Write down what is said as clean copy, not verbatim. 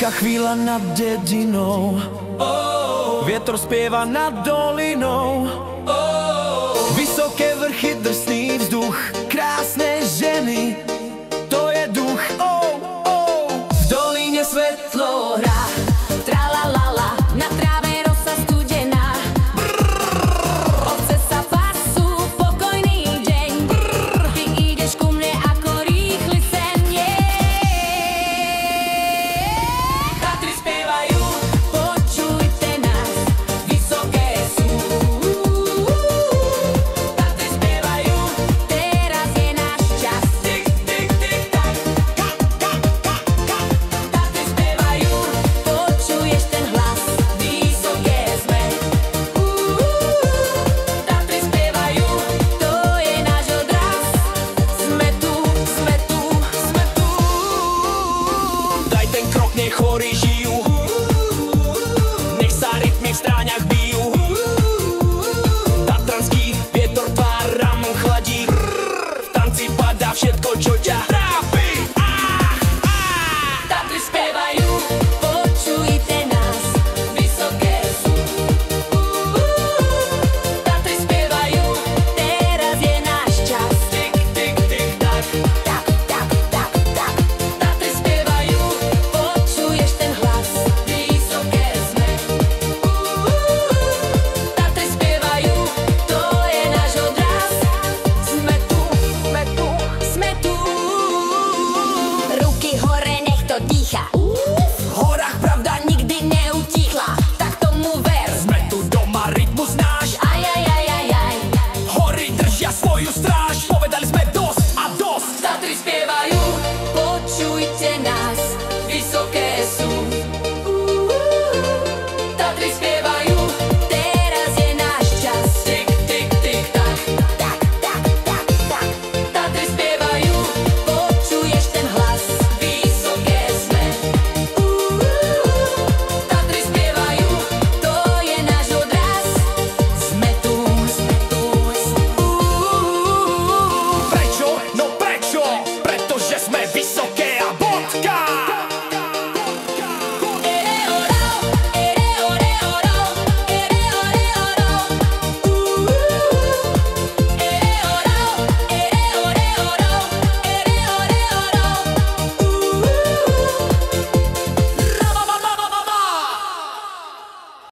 Tichá chvíľa nad dedinou, vietor spieva nad dolinou, vysoké vrchy, drsný vzduch, krásne ženy, to je duch. V doline svetlo hrá, tralalala, na tráve rosa studená. Ovce sa pasú, pokojný deň, ty ideš ku mne ako rýchly sen. Tatry spievajú, počujte nás, vysoké sú. Tatry spievajú, teraz je náš čas. Tik, tik, tik, tak. Tatry spievajú, počuješ ten hlas, vysoké sme. Tatry spievajú, to je náš odraz. Sme tu, sme tu, sme tu. Daj ten krok, nech chorí žijú, nech sa rytmy v stráňach bijú. Tatranský vietor tvár chladí, v tanci padá všetko, čo ťa trápi. Tatry spievajú,